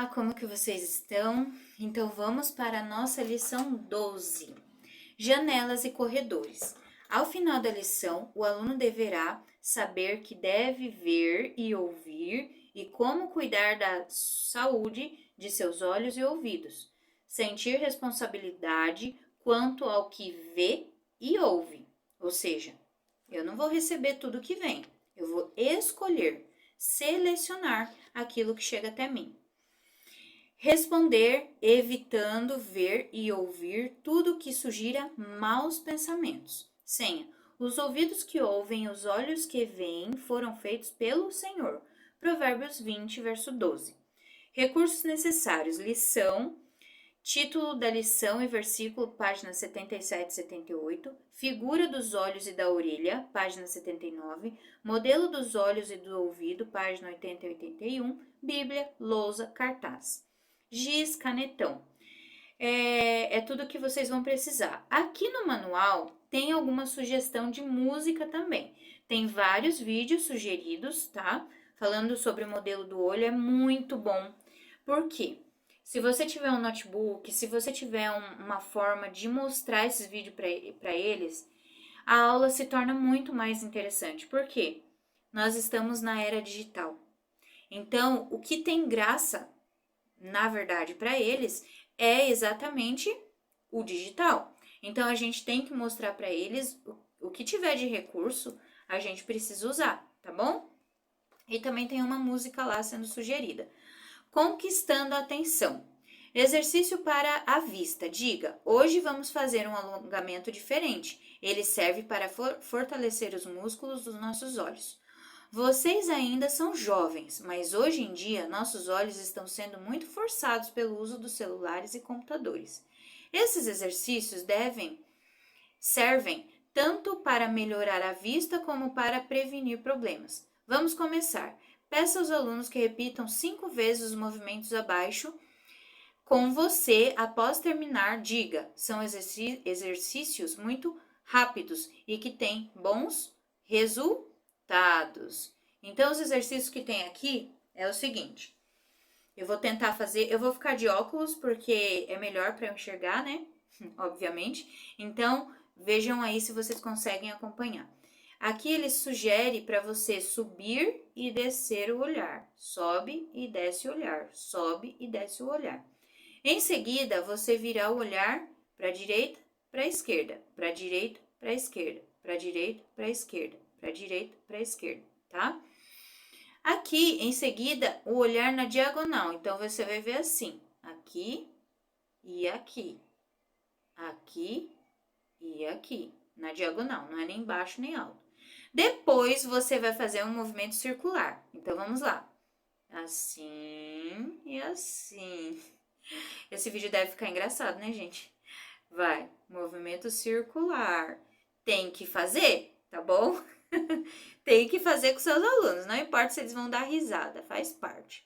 como que vocês estão? Então vamos para a nossa lição 12, janelas e corredores. Ao final da lição, o aluno deverá saber que deve ver e ouvir e como cuidar da saúde de seus olhos e ouvidos. Sentir responsabilidade quanto ao que vê e ouve. Ou seja, eu não vou receber tudo que vem, eu vou escolher, selecionar aquilo que chega até mim. Responder, evitando ver e ouvir tudo que sugira maus pensamentos. Senha. Os ouvidos que ouvem e os olhos que veem foram feitos pelo Senhor. Provérbios 20, verso 12. Recursos necessários. Lição. Título da lição e versículo, página 77 e 78. Figura dos olhos e da orelha, página 79. Modelo dos olhos e do ouvido, página 80 e 81. Bíblia, lousa, cartaz. Giz, canetão. É tudo que vocês vão precisar. Aqui no manual tem alguma sugestão de música também. Tem vários vídeos sugeridos, tá? Falando sobre o modelo do olho, é muito bom. Por quê? Se você tiver um notebook, se você tiver uma forma de mostrar esses vídeos para eles, a aula se torna muito mais interessante. Por quê? Nós estamos na era digital. Então, o que tem graça, na verdade, para eles, é exatamente o digital. Então, a gente tem que mostrar para eles o que tiver de recurso, a gente precisa usar, tá bom? E também tem uma música lá sendo sugerida. Conquistando a atenção. Exercício para a vista. Diga, hoje vamos fazer um alongamento diferente. Ele serve para fortalecer os músculos dos nossos olhos. Vocês ainda são jovens, mas hoje em dia nossos olhos estão sendo muito forçados pelo uso dos celulares e computadores. Esses exercícios servem tanto para melhorar a vista como para prevenir problemas. Vamos começar. Peça aos alunos que repitam 5 vezes os movimentos abaixo com você após terminar. Diga, são exercícios muito rápidos e que têm bons resultados. Então, os exercícios que tem aqui é o seguinte. Eu vou tentar fazer, eu vou ficar de óculos porque é melhor para eu enxergar, né? Obviamente. Então, vejam aí se vocês conseguem acompanhar. Aqui ele sugere para você subir e descer o olhar. Sobe e desce o olhar. Sobe e desce o olhar. Em seguida, você virá o olhar para a direita, para a esquerda, para a direita, para a esquerda, para a direita, para a esquerda, para a direita, para a esquerda, tá? Aqui, em seguida, o olhar na diagonal. Então, você vai ver assim, aqui e aqui, aqui e aqui, na diagonal, não é nem baixo nem alto. Depois, você vai fazer um movimento circular. Então, vamos lá. Assim e assim. Esse vídeo deve ficar engraçado, né, gente? Vai, movimento circular. Tem que fazer, tá bom? Tem que fazer com seus alunos, não importa se eles vão dar risada, faz parte.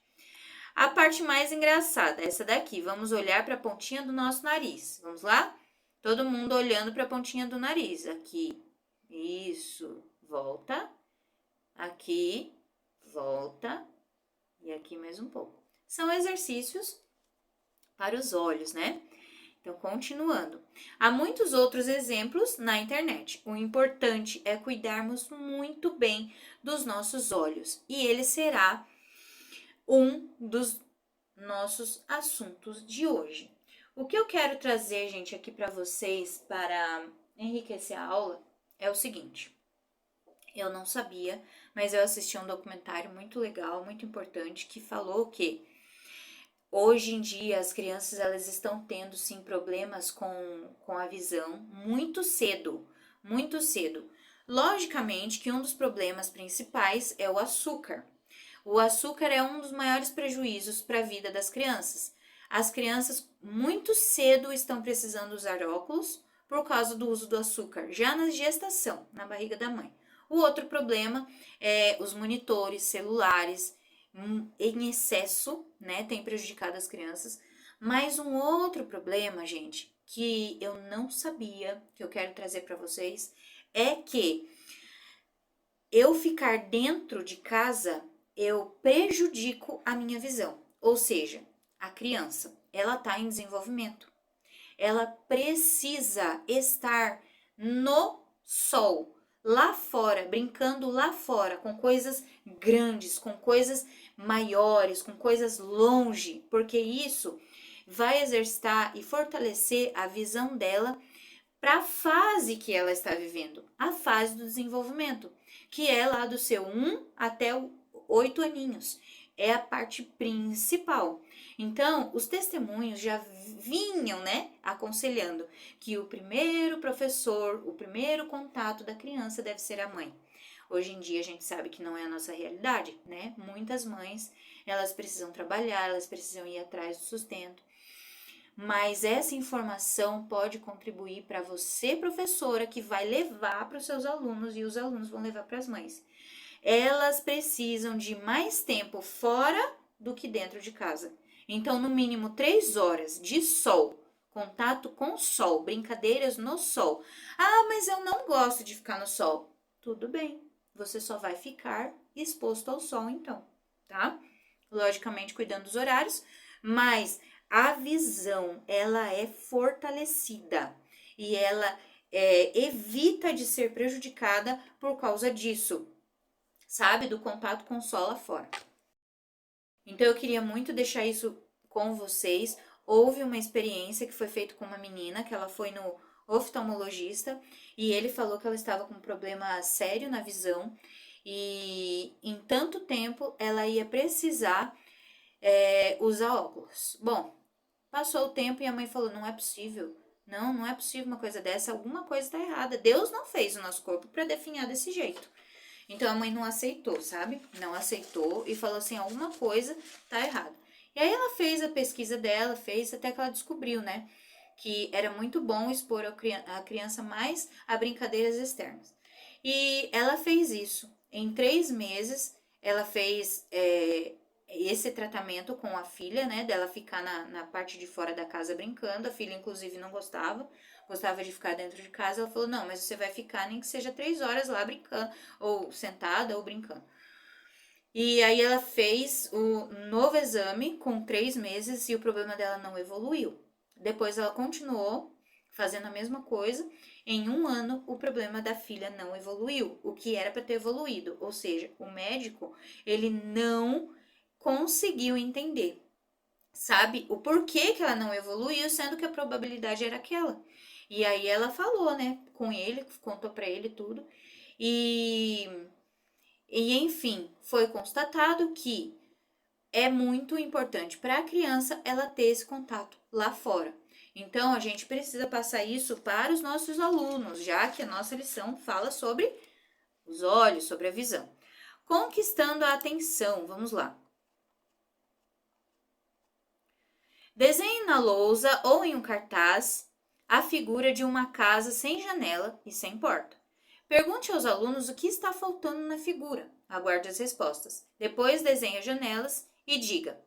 A parte mais engraçada, essa daqui. Vamos olhar para a pontinha do nosso nariz. Vamos lá? Todo mundo olhando para a pontinha do nariz. Aqui. Isso. Volta. Aqui. Volta. E aqui mais um pouco. São exercícios para os olhos, né? Então, continuando. Há muitos outros exemplos na internet. O importante é cuidarmos muito bem dos nossos olhos. E ele será um dos nossos assuntos de hoje. O que eu quero trazer, gente, aqui para vocês para enriquecer a aula é o seguinte. Eu não sabia, mas eu assisti um documentário muito legal, muito importante, que falou que hoje em dia as crianças elas estão tendo sim problemas com a visão muito cedo, muito cedo. Logicamente que um dos problemas principais é o açúcar. O açúcar é um dos maiores prejuízos para a vida das crianças. As crianças muito cedo estão precisando usar óculos por causa do uso do açúcar, já na gestação, na barriga da mãe. O outro problema é os monitores celulares em excesso, né, tem prejudicado as crianças. Mas um outro problema, gente, que eu não sabia, que eu quero trazer para vocês, é que eu ficar dentro de casa, eu prejudico a minha visão. Ou seja, a criança, ela está em desenvolvimento. Ela precisa estar no sol, lá fora, brincando lá fora, com coisas grandes, com coisas maiores, com coisas longe, porque isso vai exercitar e fortalecer a visão dela para a fase que ela está vivendo, a fase do desenvolvimento, que é lá do seu 1 até 8 aninhos. É a parte principal. Então, os testemunhos já vinham, né, aconselhando que o primeiro professor, o primeiro contato da criança deve ser a mãe. Hoje em dia a gente sabe que não é a nossa realidade, né? Muitas mães, elas precisam trabalhar, elas precisam ir atrás do sustento. Mas essa informação pode contribuir para você, professora, que vai levar para os seus alunos e os alunos vão levar para as mães. Elas precisam de mais tempo fora do que dentro de casa. Então, no mínimo 3 horas de sol, contato com o sol, brincadeiras no sol. Ah, mas eu não gosto de ficar no sol. Tudo bem, você só vai ficar exposto ao sol então, tá? Logicamente, cuidando dos horários, mas a visão, ela é fortalecida e ela evita de ser prejudicada por causa disso, sabe? Do contato com o sol lá fora. Então, eu queria muito deixar isso com vocês. Houve uma experiência que foi feita com uma menina, que ela foi no oftalmologista, e ele falou que ela estava com um problema sério na visão, e em tanto tempo ela ia precisar usar óculos. Bom, passou o tempo e a mãe falou, não é possível. Não é possível uma coisa dessa, alguma coisa está errada. Deus não fez o nosso corpo para definhar desse jeito. Então a mãe não aceitou, sabe? Não aceitou e falou assim, alguma coisa tá errada. E aí ela fez a pesquisa dela, fez até que ela descobriu, né? Que era muito bom expor a criança mais a brincadeiras externas. E ela fez isso. Em 3 meses, ela fez esse tratamento com a filha, né? Dela ficar na parte de fora da casa brincando. A filha, inclusive, não gostava de ficar dentro de casa. Ela falou, não, mas você vai ficar nem que seja 3 horas lá brincando, ou sentada ou brincando. E aí ela fez o novo exame com 3 meses e o problema dela não evoluiu. Depois ela continuou fazendo a mesma coisa. Em 1 ano, o problema da filha não evoluiu, o que era para ter evoluído. Ou seja, o médico, ele não conseguiu entender, sabe, o porquê que ela não evoluiu, sendo que a probabilidade era aquela. E aí ela falou, né, com ele, contou para ele tudo. E enfim, foi constatado que é muito importante para a criança ela ter esse contato lá fora. Então, a gente precisa passar isso para os nossos alunos, já que a nossa lição fala sobre os olhos, sobre a visão. Conquistando a atenção, vamos lá. Desenhe na lousa ou em um cartaz a figura de uma casa sem janela e sem porta. Pergunte aos alunos o que está faltando na figura. Aguarde as respostas. Depois desenhe as janelas e diga: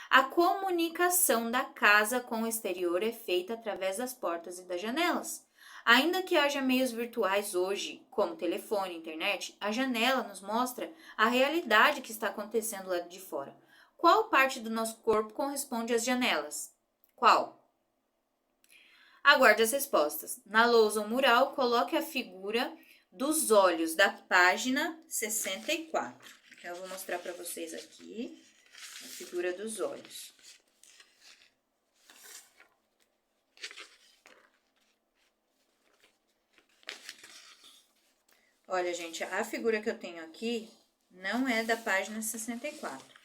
a comunicação da casa com o exterior é feita através das portas e das janelas. Ainda que haja meios virtuais hoje, como telefone e internet, a janela nos mostra a realidade que está acontecendo lá de fora. Qual parte do nosso corpo corresponde às janelas? Qual? Aguarde as respostas. Na lousa ou mural, coloque a figura dos olhos da página 64. Então, eu vou mostrar para vocês aqui a figura dos olhos. Olha, gente, a figura que eu tenho aqui não é da página 64.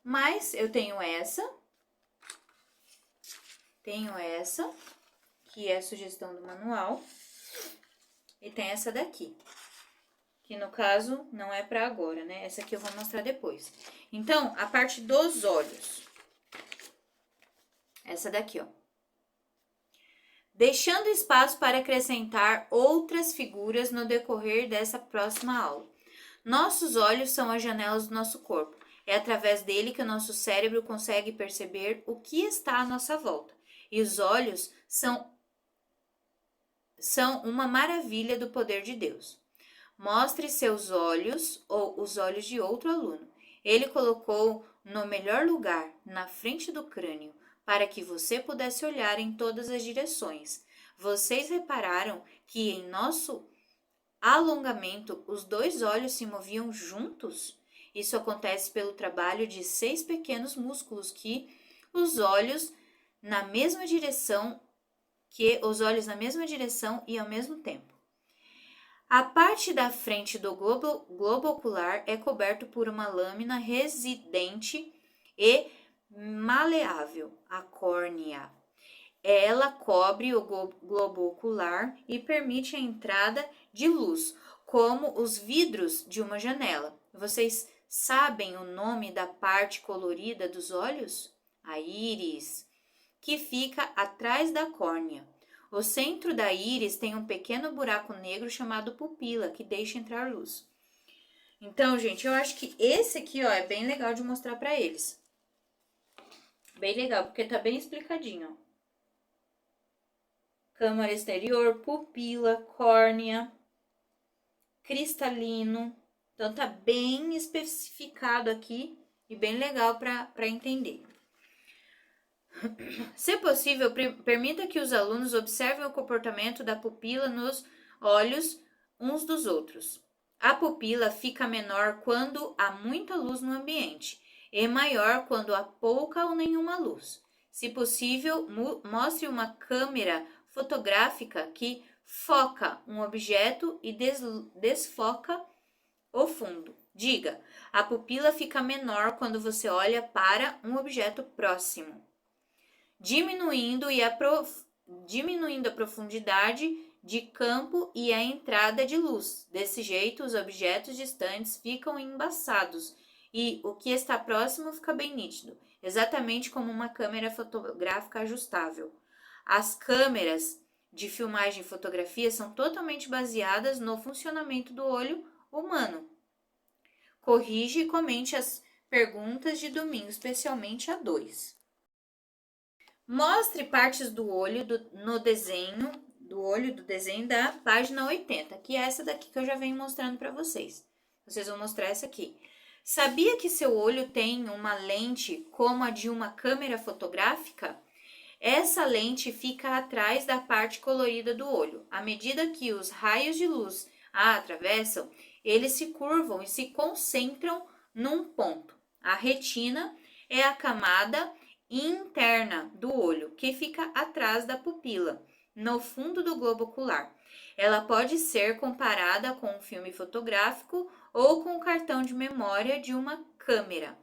Mas eu tenho essa, que é a sugestão do manual, e tem essa daqui, que no caso não é para agora, né? Essa aqui eu vou mostrar depois. Então, a parte dos olhos, essa daqui, ó. Deixando espaço para acrescentar outras figuras no decorrer dessa próxima aula. Nossos olhos são as janelas do nosso corpo. É através dele que o nosso cérebro consegue perceber o que está à nossa volta. E os olhos são uma maravilha do poder de Deus. Mostre seus olhos ou os olhos de outro aluno. Ele colocou no melhor lugar, na frente do crânio, para que você pudesse olhar em todas as direções. Vocês repararam que em nosso alongamento os dois olhos se moviam juntos? Isso acontece pelo trabalho de 6 pequenos músculos os olhos na mesma direção e ao mesmo tempo. A parte da frente do globo ocular é coberto por uma lâmina residente e maleável, a córnea. Ela cobre o globo ocular e permite a entrada de luz, como os vidros de uma janela. Vocês sabem o nome da parte colorida dos olhos? A íris, que fica atrás da córnea. O centro da íris tem um pequeno buraco negro chamado pupila, que deixa entrar luz. Então, gente, eu acho que esse aqui, ó, é bem legal de mostrar para eles. Bem legal, porque tá bem explicadinho, ó. Câmara exterior, pupila, córnea, cristalino. Então, tá bem especificado aqui e bem legal para entender. Se possível, permita que os alunos observem o comportamento da pupila nos olhos uns dos outros. A pupila fica menor quando há muita luz no ambiente e maior quando há pouca ou nenhuma luz. Se possível, mostre uma câmera fotográfica que foca um objeto e desfoca o fundo. Diga, a pupila fica menor quando você olha para um objeto próximo, diminuindo a profundidade de campo e a entrada de luz. Desse jeito, os objetos distantes ficam embaçados e o que está próximo fica bem nítido, exatamente como uma câmera fotográfica ajustável. As câmeras de filmagem e fotografia são totalmente baseadas no funcionamento do olho humano. Corrige e comente as perguntas de domingo, especialmente a 2. Mostre partes do olho do desenho da página 80, que é essa daqui que eu já venho mostrando para vocês. Vocês vão mostrar essa aqui. Sabia que seu olho tem uma lente como a de uma câmera fotográfica? Essa lente fica atrás da parte colorida do olho. À medida que os raios de luz a atravessam, eles se curvam e se concentram num ponto. A retina é a camada interna do olho, que fica atrás da pupila, no fundo do globo ocular. Ela pode ser comparada com um filme fotográfico ou com o cartão de memória de uma câmera.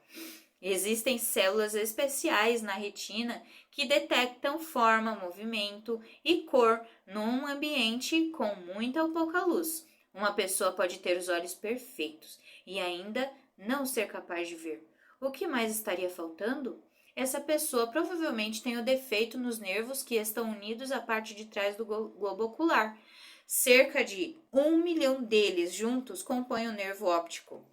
Existem células especiais na retina que detectam forma, movimento e cor num ambiente com muita ou pouca luz. Uma pessoa pode ter os olhos perfeitos e ainda não ser capaz de ver. O que mais estaria faltando? Essa pessoa provavelmente tem o defeito nos nervos que estão unidos à parte de trás do globo ocular. Cerca de 1 milhão deles juntos compõem o nervo óptico.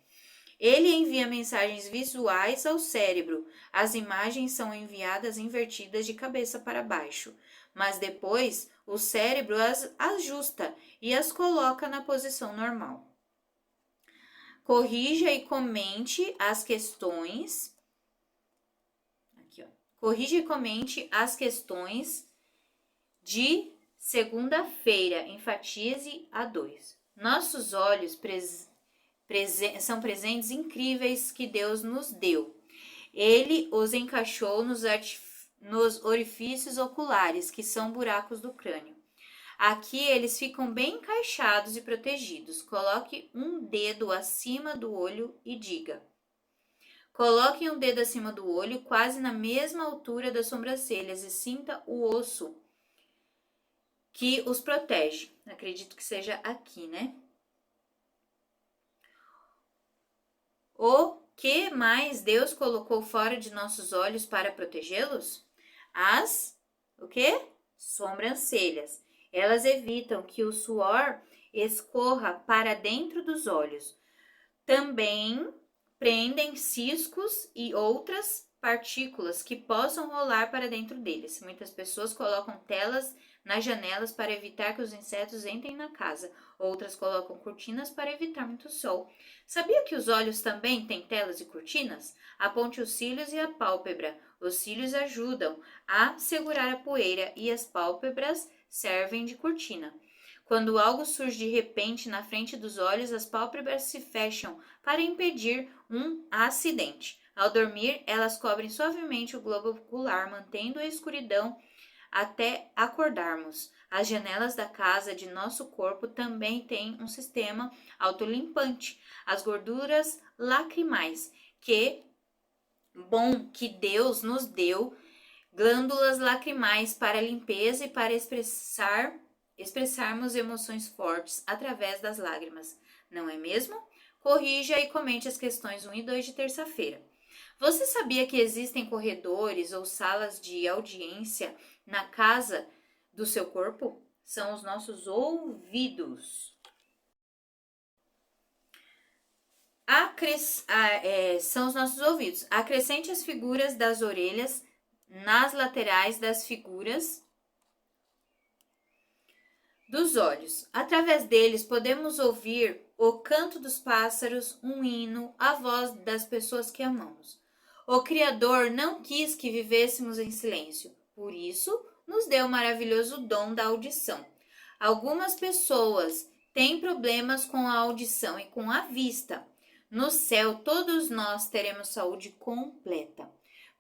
Ele envia mensagens visuais ao cérebro. As imagens são enviadas invertidas de cabeça para baixo, mas depois o cérebro as ajusta e as coloca na posição normal. Corrija e comente as questões. Aqui, ó. Corrija e comente as questões de segunda-feira. Enfatize a 2. Nossos olhos são presentes incríveis que Deus nos deu. Ele os encaixou nos orifícios oculares, que são buracos do crânio. Aqui eles ficam bem encaixados e protegidos. Coloque um dedo acima do olho e diga. Coloque um dedo acima do olho, quase na mesma altura das sobrancelhas, e sinta o osso que os protege. Acredito que seja aqui, né? O que mais Deus colocou fora de nossos olhos para protegê-los? O quê? Sobrancelhas. Elas evitam que o suor escorra para dentro dos olhos. Também prendem ciscos e outras partículas que possam rolar para dentro deles. Muitas pessoas colocam telas nas janelas para evitar que os insetos entrem na casa. Outras colocam cortinas para evitar muito sol. Sabia que os olhos também têm telas e cortinas? Aponte os cílios e a pálpebra. Os cílios ajudam a segurar a poeira e as pálpebras servem de cortina. Quando algo surge de repente na frente dos olhos, as pálpebras se fecham para impedir um acidente. Ao dormir, elas cobrem suavemente o globo ocular, mantendo a escuridão até acordarmos. As janelas da casa de nosso corpo também têm um sistema autolimpante. As gorduras lacrimais, que Deus nos deu, glândulas lacrimais para limpeza e para expressarmos emoções fortes através das lágrimas. Não é mesmo? Corrija e comente as questões 1 e 2 de terça-feira. Você sabia que existem corredores ou salas de audiência na casa do seu corpo? São os nossos ouvidos. São os nossos ouvidos. Acrescente as figuras das orelhas nas laterais das figuras dos olhos. Através deles podemos ouvir o canto dos pássaros, um hino, a voz das pessoas que amamos. O Criador não quis que vivêssemos em silêncio, por isso nos deu o maravilhoso dom da audição. Algumas pessoas têm problemas com a audição e com a vista. No céu, todos nós teremos saúde completa.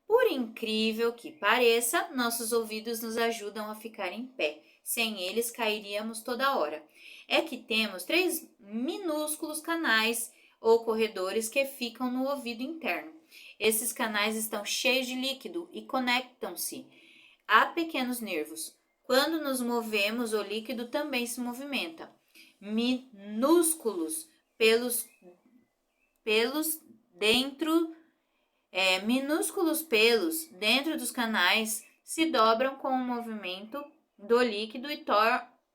Por incrível que pareça, nossos ouvidos nos ajudam a ficar em pé. Sem eles, cairíamos toda hora. É que temos 3 minúsculos canais ou corredores que ficam no ouvido interno. Esses canais estão cheios de líquido e conectam-se a pequenos nervos. Quando nos movemos, o líquido também se movimenta. Minúsculos pelos dentro dos canais se dobram com o movimento do líquido e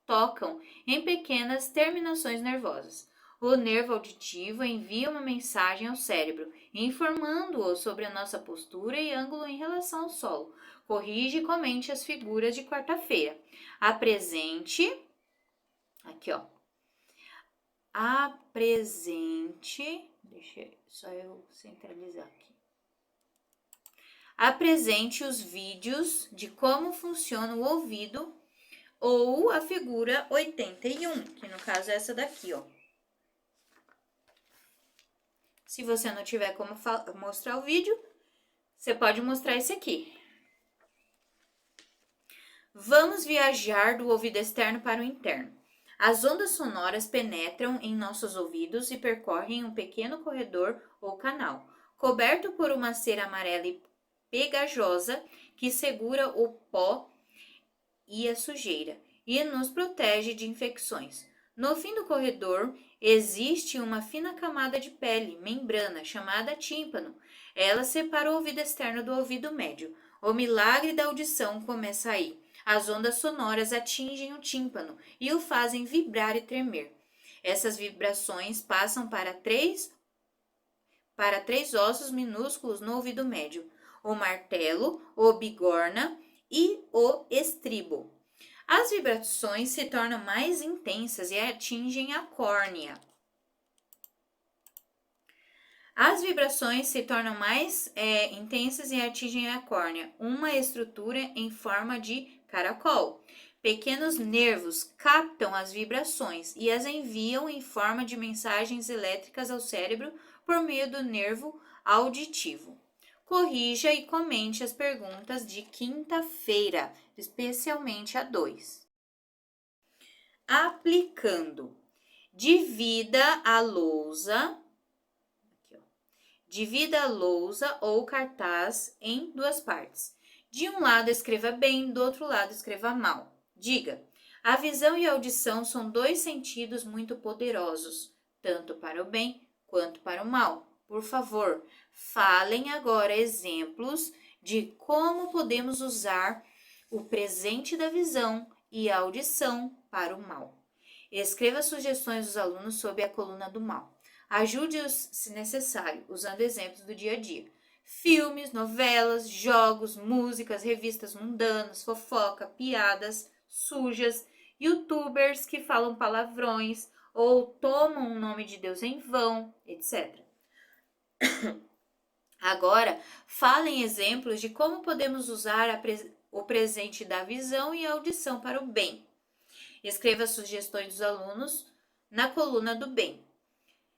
tocam em pequenas terminações nervosas. O nervo auditivo envia uma mensagem ao cérebro, informando-o sobre a nossa postura e ângulo em relação ao solo. Corrige e comente as figuras de quarta-feira. Apresente deixa só eu centralizar aqui. Apresente os vídeos de como funciona o ouvido ou a figura 81, que no caso é essa daqui, ó. Se você não tiver como mostrar o vídeo, você pode mostrar esse aqui. Vamos viajar do ouvido externo para o interno. As ondas sonoras penetram em nossos ouvidos e percorrem um pequeno corredor ou canal, coberto por uma cera amarela e pegajosa que segura o pó e a sujeira e nos protege de infecções. No fim do corredor existe uma fina camada de pele, membrana, chamada tímpano. Ela separa o ouvido externo do ouvido médio. O milagre da audição começa aí. As ondas sonoras atingem o tímpano e o fazem vibrar e tremer. Essas vibrações passam para três ossos minúsculos no ouvido médio: o martelo, o bigorna e o estribo. As vibrações se tornam mais intensas e atingem a córnea. Uma estrutura em forma de caracol. Pequenos nervos captam as vibrações e as enviam em forma de mensagens elétricas ao cérebro por meio do nervo auditivo. Corrija e comente as perguntas de quinta-feira, especialmente a 2. Aplicando. Divida a lousa ou cartaz em 2 partes. De um lado escreva bem, do outro lado escreva mal. Diga: a visão e a audição são 2 sentidos muito poderosos, tanto para o bem quanto para o mal. Por favor, falem agora exemplos de como podemos usar o presente da visão e a audição para o mal. Escreva sugestões dos alunos sobre a coluna do mal. Ajude-os, se necessário, usando exemplos do dia a dia. Filmes, novelas, jogos, músicas, revistas mundanas, fofoca, piadas sujas, youtubers que falam palavrões ou tomam o nome de Deus em vão, etc. Agora, falem exemplos de como podemos usar o presente da visão e audição para o bem. Escreva sugestões dos alunos na coluna do bem.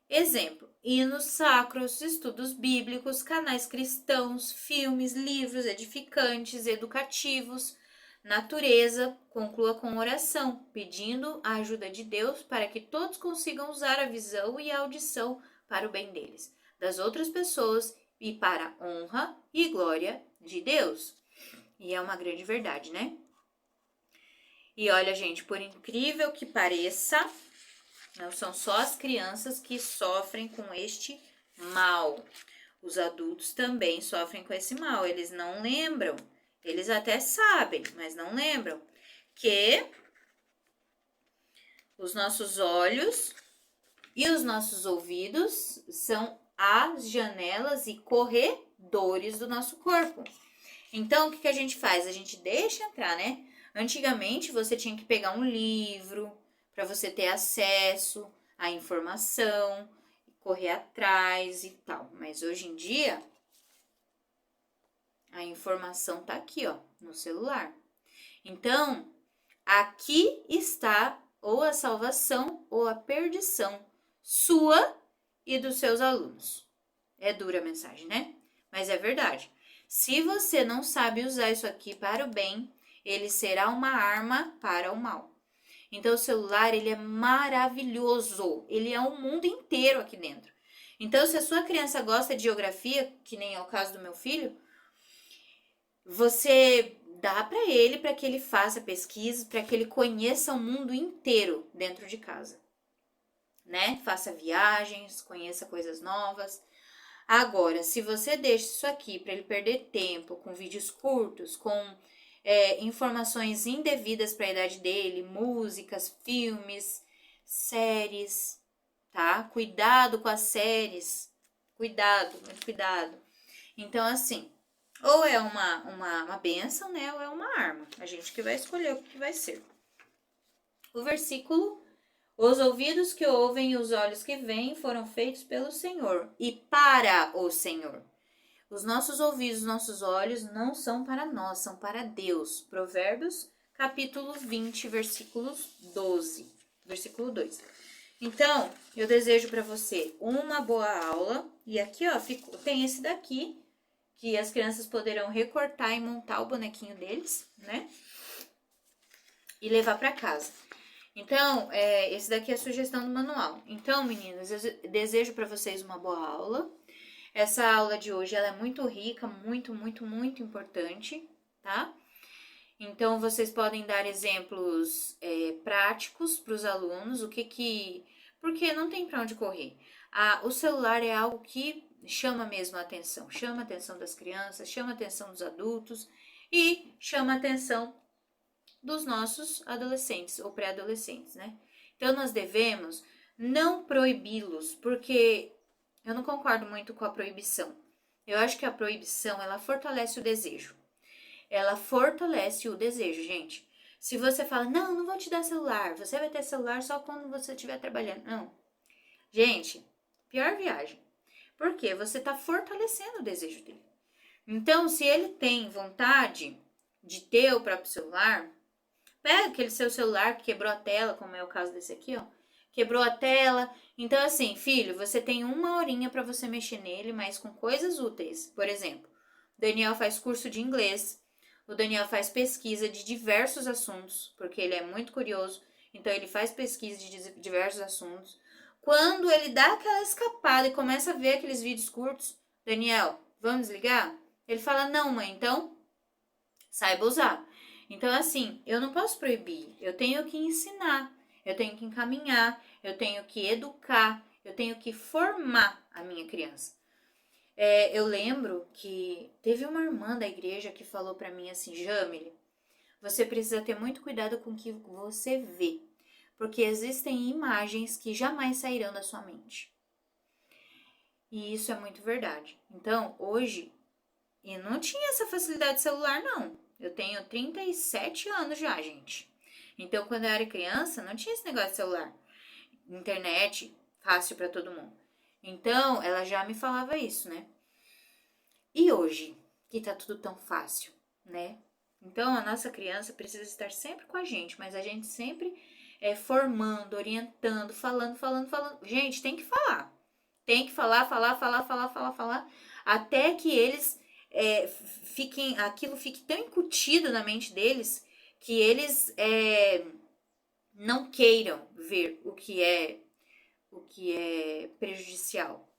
Exemplo: hinos sacros, estudos bíblicos, canais cristãos, filmes, livros edificantes, educativos, natureza. Conclua com oração, pedindo a ajuda de Deus para que todos consigam usar a visão e a audição para o bem deles, das outras pessoas e para a honra e glória de Deus. E é uma grande verdade, né? E olha, gente, por incrível que pareça, não são só as crianças que sofrem com este mal. Os adultos também sofrem com esse mal. Eles não lembram. Eles até sabem, mas não lembram que os nossos olhos e os nossos ouvidos são as janelas e corredores do nosso corpo. Então, o que a gente faz? A gente deixa entrar, né? Antigamente, você tinha que pegar um livro para você ter acesso à informação, correr atrás e tal. Mas hoje em dia, a informação tá aqui, ó, no celular. Então, aqui está ou a salvação ou a perdição sua e dos seus alunos. É dura a mensagem, né? Mas é verdade. Se você não sabe usar isso aqui para o bem, ele será uma arma para o mal. Então, o celular, ele é maravilhoso. Ele é um mundo inteiro aqui dentro. Então, se a sua criança gosta de geografia, que nem é o caso do meu filho, você dá para que ele faça pesquisa, para que ele conheça o mundo inteiro dentro de casa, né? Faça viagens, conheça coisas novas. Agora, se você deixa isso aqui para ele perder tempo com vídeos curtos, com informações indevidas para a idade dele, músicas, filmes, séries, tá? Cuidado com as séries, cuidado, muito cuidado. Então, assim, ou é uma bênção, né? Ou é uma arma. A gente que vai escolher o que vai ser. O versículo: os ouvidos que ouvem e os olhos que veem foram feitos pelo Senhor e para o Senhor. Os nossos ouvidos, os nossos olhos não são para nós, são para Deus. Provérbios, capítulo 20, versículo 2. Então, eu desejo para você uma boa aula. E aqui, ó, tem esse daqui, que as crianças poderão recortar e montar o bonequinho deles, né? E levar para casa. Então, esse daqui é a sugestão do manual. Então, meninas, eu desejo para vocês uma boa aula. Essa aula de hoje, ela é muito rica, muito, muito, muito importante, tá? Então, vocês podem dar exemplos práticos para os alunos, porque não tem para onde correr. O celular é algo que chama mesmo a atenção, chama a atenção das crianças, chama a atenção dos adultos e chama a atenção dos nossos adolescentes ou pré-adolescentes, né? Então, nós devemos não proibi-los, porque eu não concordo muito com a proibição. Eu acho que a proibição, ela fortalece o desejo. Ela fortalece o desejo, gente. Se você fala, não vou te dar celular, você vai ter celular só quando você estiver trabalhando. Não. Gente, pior viagem. Por quê? Você está fortalecendo o desejo dele. Então, se ele tem vontade de ter o próprio celular, pega aquele seu celular que quebrou a tela, como é o caso desse aqui, ó. Quebrou a tela. Então, assim, filho, você tem 1 horinha para você mexer nele, mas com coisas úteis. Por exemplo, o Daniel faz curso de inglês. O Daniel faz pesquisa de diversos assuntos, porque ele é muito curioso. Então, ele faz pesquisa de diversos assuntos. Quando ele dá aquela escapada e começa a ver aqueles vídeos curtos, Daniel, vamos desligar? Ele fala, não, mãe, então saiba usar. Então, assim, eu não posso proibir. Eu tenho que ensinar. Eu tenho que encaminhar, eu tenho que educar, eu tenho que formar a minha criança. Eu lembro que teve uma irmã da igreja que falou para mim assim, Jamile, você precisa ter muito cuidado com o que você vê, porque existem imagens que jamais sairão da sua mente. E isso é muito verdade. Então, hoje, eu não tinha essa facilidade de celular, não. Eu tenho 37 anos já, gente. Então, quando eu era criança, não tinha esse negócio de celular. Internet, fácil para todo mundo. Então, ela já me falava isso, né? E hoje, que tá tudo tão fácil, né? Então, a nossa criança precisa estar sempre com a gente, mas a gente sempre formando, orientando, falando. Gente, tem que falar. Tem que falar, até que eles aquilo fique tão incutido na mente deles que eles não queiram ver o que é prejudicial,